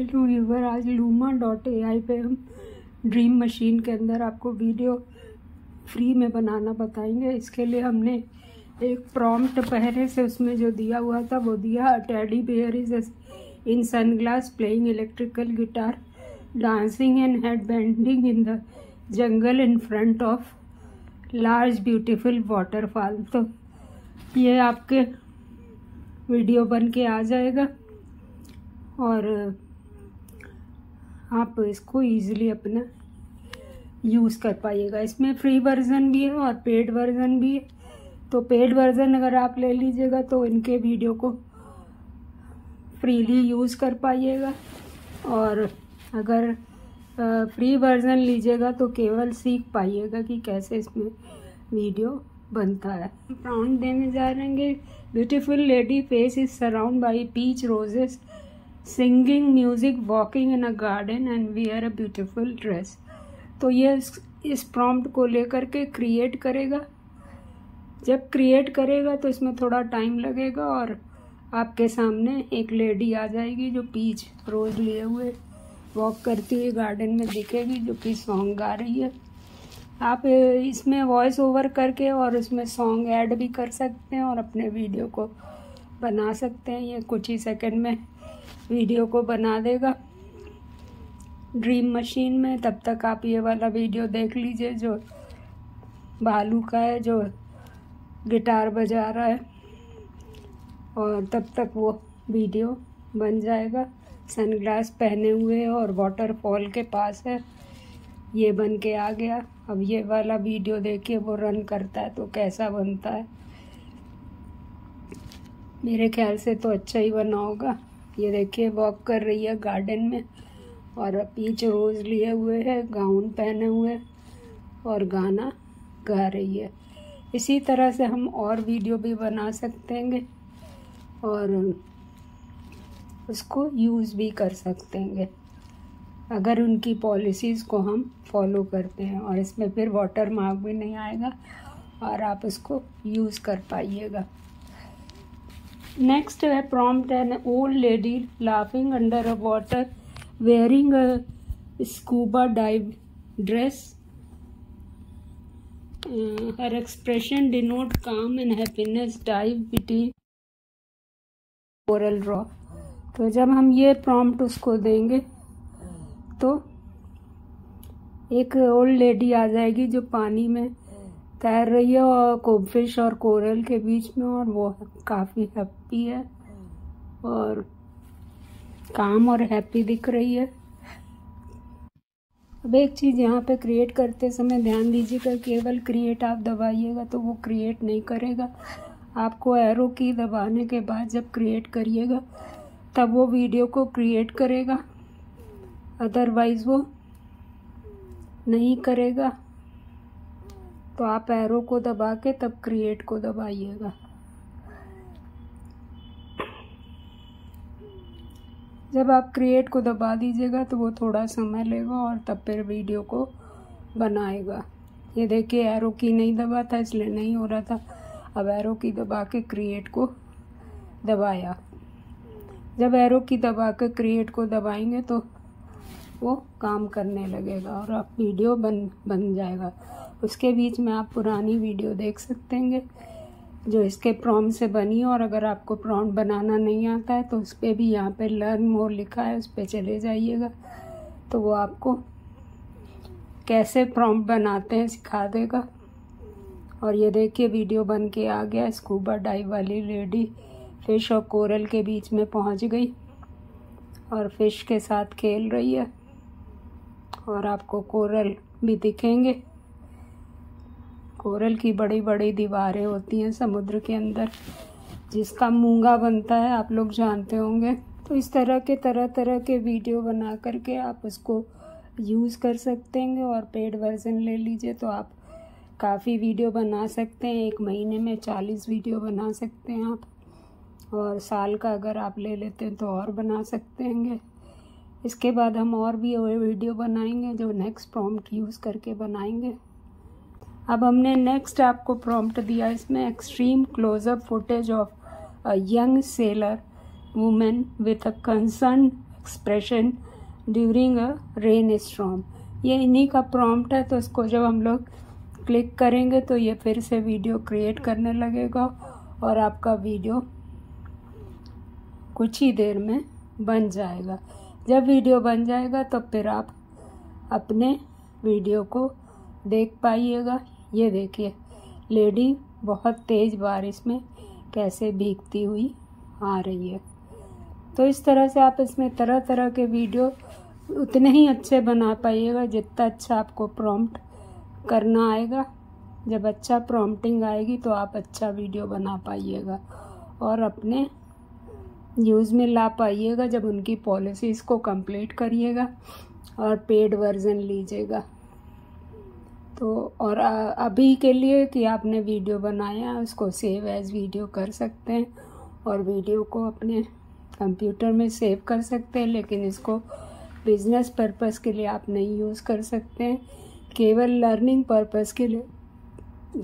Hello viewer, आज luma.ai पे हम ड्रीम मशीन के अंदर आपको वीडियो फ्री में बनाना बताएंगे। इसके लिए हमने एक प्रॉम्प्ट पहले से उसमें जो दिया हुआ था वो दिया। Teddy bear is in sunglass playing electrical guitar dancing and head banding in the jungle in front of large beautiful waterfall. तो ये आपके वीडियो बन के आ जाएगा और आप इसको इजीली अपना यूज़ कर पाइएगा। इसमें फ्री वर्ज़न भी है और पेड वर्ज़न भी है। तो पेड वर्ज़न अगर आप ले लीजिएगा तो इनके वीडियो को फ्रीली यूज़ कर पाइएगा, और अगर फ्री वर्ज़न लीजिएगा तो केवल सीख पाइएगा कि कैसे इसमें वीडियो बनता है। प्रॉम्प्ट देने जा रहे हैं। Beautiful lady face is surround by peach roses singing music walking in a garden and wear a beautiful dress. तो ये इस प्रॉम्प्ट को लेकर के क्रिएट करेगा। जब क्रिएट करेगा तो इसमें थोड़ा टाइम लगेगा और आपके सामने एक लेडी आ जाएगी जो पीच रोज लिए हुए वॉक करती हुई गार्डन में दिखेगी, जो कि सॉन्ग गा रही है। आप इसमें वॉइस ओवर करके और उसमें सॉन्ग ऐड भी कर सकते हैं और अपने वीडियो को बना सकते हैं। ये कुछ ही सेकंड में वीडियो को बना देगा ड्रीम मशीन में। तब तक आप ये वाला वीडियो देख लीजिए जो भालू का है, जो गिटार बजा रहा है, और तब तक वो वीडियो बन जाएगा। सनग्लास पहने हुए और वाटरफॉल के पास है। ये बन के आ गया। अब ये वाला वीडियो देखिए वो रन करता है तो कैसा बनता है। मेरे ख्याल से तो अच्छा ही बना होगा। ये देखिए वॉक कर रही है गार्डन में और पीच रोज लिए हुए है, गाउन पहने हुए और गाना गा रही है। इसी तरह से हम और वीडियो भी बना सकते हैं और उसको यूज़ भी कर सकते हैं अगर उनकी पॉलिसीज़ को हम फॉलो करते हैं। और इसमें फिर वाटर मार्क भी नहीं आएगा और आप उसको यूज़ कर पाइएगा। नेक्स्ट है prompt an old lady laughing under a water wearing a scuba dive dress. Her expression denote calm and happiness dive between coral raw. तो जब हम ये प्रॉम्प्ट उसको देंगे तो एक ओल्ड लेडी आ जाएगी जो पानी में तैर रही है और फिश और कोरल के बीच में, और वो काफ़ी हैप्पी है और काम और हैप्पी दिख रही है। अब एक चीज़ यहाँ पे क्रिएट करते समय ध्यान दीजिएगा, केवल क्रिएट आप दबाइएगा तो वो क्रिएट नहीं करेगा। आपको एरो की दबाने के बाद जब क्रिएट करिएगा तब वो वीडियो को क्रिएट करेगा, अदरवाइज़ वो नहीं करेगा। तो आप एरो को दबा के तब क्रिएट को दबाइएगा। जब आप क्रिएट को दबा दीजिएगा तो वो थोड़ा समय लेगा और तब फिर वीडियो को बनाएगा। ये देखिए एरो की नहीं दबा था इसलिए नहीं हो रहा था। अब एरो की दबा के क्रिएट को दबाया। जब एरो की दबा के क्रिएट को दबाएंगे तो वो काम करने लगेगा और आप वीडियो बन जाएगा। उसके बीच में आप पुरानी वीडियो देख सकते हैं जो इसके प्रॉम्प्ट से बनी। और अगर आपको प्रॉम्प्ट बनाना नहीं आता है तो उस पर भी यहाँ पे लर्न मोर लिखा है, उस पर चले जाइएगा तो वो आपको कैसे प्रॉम्प्ट बनाते हैं सिखा देगा। और ये देखिए वीडियो बन के आ गया। स्कूबा डाइव वाली लेडी फिश और कोरल के बीच में पहुँच गई और फिश के साथ खेल रही है और आपको कोरल भी दिखेंगे। कोरल की बड़ी बड़ी दीवारें होती हैं समुद्र के अंदर, जिसका मूंगा बनता है, आप लोग जानते होंगे। तो इस तरह के वीडियो बना करके आप उसको यूज़ कर सकते हैं। और पेड वर्जन ले लीजिए तो आप काफ़ी वीडियो बना सकते हैं। एक महीने में 40 वीडियो बना सकते हैं आप, और साल का अगर आप ले लेते हैं तो और बना सकते हैं। इसके बाद हम और भी वीडियो बनाएंगे जो नेक्स्ट प्रॉम्प्ट यूज़ करके बनाएंगे। अब हमने नेक्स्ट आपको प्रॉम्प्ट दिया इसमें extreme close up footage of a young sailor women with a concern expression during a rain storm. ये इन्हीं का प्रॉम्प्ट है, तो इसको जब हम लोग क्लिक करेंगे तो ये फिर से वीडियो क्रिएट करने लगेगा और आपका वीडियो कुछ ही देर में बन जाएगा। जब वीडियो बन जाएगा तो फिर आप अपने वीडियो को देख पाइएगा। ये देखिए लेडी बहुत तेज़ बारिश में कैसे भीगती हुई आ रही है। तो इस तरह से आप इसमें तरह तरह के वीडियो उतने ही अच्छे बना पाइएगा जितना अच्छा आपको प्रॉम्प्ट करना आएगा। जब अच्छा प्रॉम्प्टिंग आएगी तो आप अच्छा वीडियो बना पाइएगा और अपने यूज़ में ला पाइएगा जब उनकी पॉलिसीज़ को कंप्लीट करिएगा और पेड वर्जन लीजिएगा। तो और अभी के लिए कि आपने वीडियो बनाया उसको सेव एज वीडियो कर सकते हैं और वीडियो को अपने कंप्यूटर में सेव कर सकते हैं, लेकिन इसको बिजनेस पर्पस के लिए आप नहीं यूज़ कर सकते हैं। केवल लर्निंग पर्पस के लिए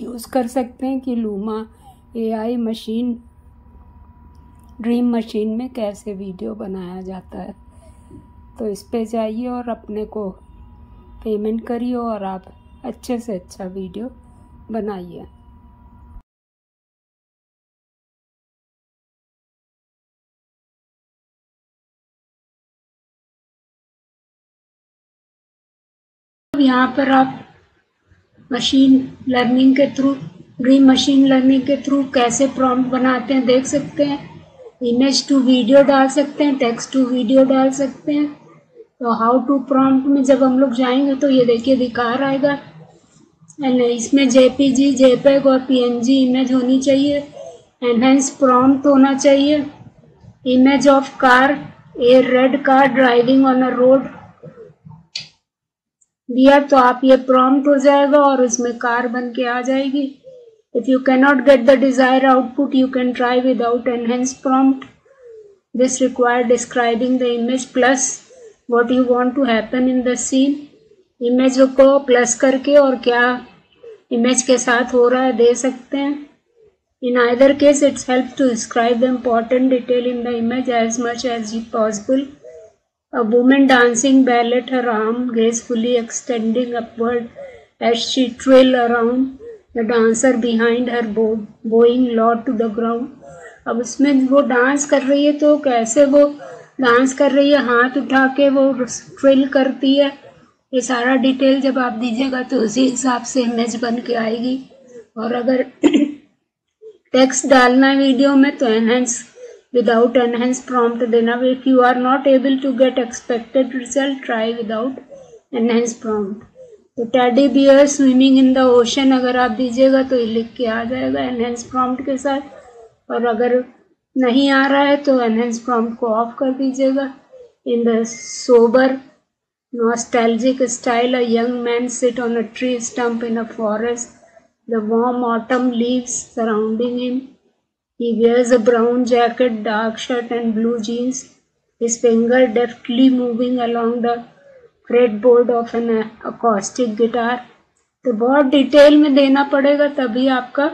यूज़ कर सकते हैं कि luma AI machine dream machine में कैसे वीडियो बनाया जाता है। तो इस पे जाइए और अपने को पेमेंट करिए और आप अच्छे से अच्छा वीडियो बनाइए। यहाँ पर आप मशीन लर्निंग के थ्रू ड्रीम मशीन लर्निंग के थ्रू कैसे प्रॉम्प्ट बनाते हैं देख सकते हैं। इमेज टू वीडियो डाल सकते हैं, टेक्स्ट टू वीडियो डाल सकते हैं। तो हाउ टू प्रॉम्प्ट में जब हम लोग जाएंगे तो ये देखिए दिखा आएगा। इसमें JPG, JPEG और PNG इमेज होनी चाहिए। एनहेंस प्रॉम्प्ट होना चाहिए। Image of car, A red car driving on a road दिया तो आप ये प्रॉम्प्ट हो जाएगा और उसमें कार बन के आ जाएगी। If you cannot get the desire output you can try without enhance prompt. This require describing the image plus what you want to happen in the scene. Image को प्लस करके और क्या इमेज के साथ हो रहा है दे सकते हैं। In either case, it helps to describe the important detail in the image as much as possible. A woman dancing ballet, her arm gracefully extending upward as she twirls around the dancer behind her, bowing low to the ground. अब उसमें वो dance कर रही है तो कैसे वो dance कर रही है, हाथ उठा के वो ट्विल करती है, ये सारा डिटेल जब आप दीजिएगा तो उसी हिसाब से इमेज बन के आएगी। और अगर टेक्स्ट डालना है वीडियो में तो एनहेंस विदाउट एनहेंस प्रॉम्प्ट देना। If you are not able to get expected result try without enhance prompt. तो teddy bear swimming in the ocean अगर आप दीजिएगा तो ये लिख के आ जाएगा एनहेंस प्रॉम्प्ट के साथ। और अगर नहीं आ रहा है तो एनहेंस प्रॉम्प्ट को ऑफ कर दीजिएगा। In the sober nostalgic style, a young man sit on a tree stump in a forest. The warm autumn leaves surrounding him. He wears a brown jacket, dark shirt and blue jeans. His finger deftly moving along the fretboard of an acoustic guitar. तो बहुत detail में देना पड़ेगा तभी आपका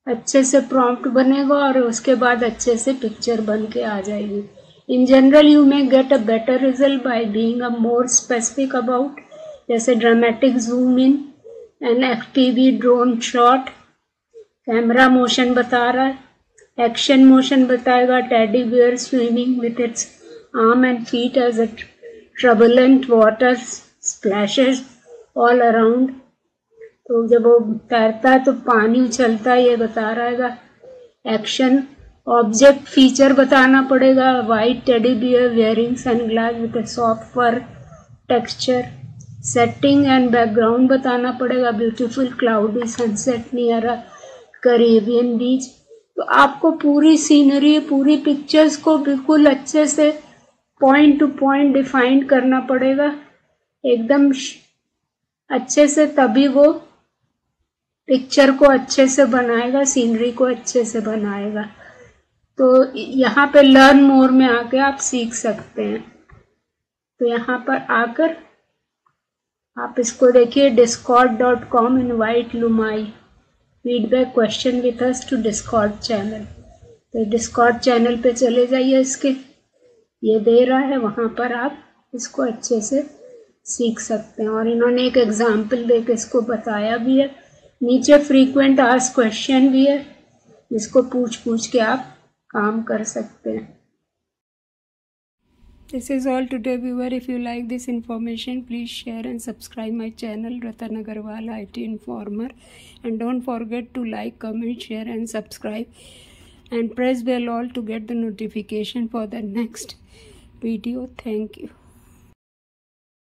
अच्छे से prompt बनेगा और उसके बाद अच्छे से पिक्चर बन के आ जाएगी। In general, you may get a better result by being a more specific about, जैसे dramatic zoom in, an FPV drone shot, camera motion बता रहा है, एक्शन मोशन बताएगा, teddy bear swimming with its arm and feet as a turbulent water splashes all around. तो जब वो तैरता है तो पानी उछलता है ये बता रहेगा। एक्शन ऑब्जेक्ट फीचर बताना पड़ेगा। White teddy bear wearing sunglass with a soft fur texture. Setting and background बताना पड़ेगा। Beautiful cloudy sunset near a Caribbean beach. तो आपको पूरी सीनरी, पूरी पिक्चर्स को बिल्कुल अच्छे से पॉइंट टू पॉइंट डिफाइन करना पड़ेगा एकदम अच्छे से, तभी वो पिक्चर को अच्छे से बनाएगा, सीनरी को अच्छे से बनाएगा। तो यहाँ पे लर्न मोर में आके आप सीख सकते हैं। तो यहाँ पर आकर आप इसको देखिए, discord.com invite Luma AI feedback question with us to Discord channel. तो डिस्कॉर्ड चैनल पे चले जाइए इसके। ये दे रहा है वहाँ पर आप इसको अच्छे से सीख सकते हैं। और इन्होंने एक एग्जाम्पल देके इसको बताया भी है। नीचे फ्रीक्वेंट आस्क्ड क्वेश्चन भी है, जिसको पूछ के आप काम कर सकते हैं। This is all today, viewer. If you like this information, please share and subscribe my channel Ratan Agarwal IT Informer, and don't forget to like, comment, share and subscribe, and press bell all to get the notification for the next video. Thank you.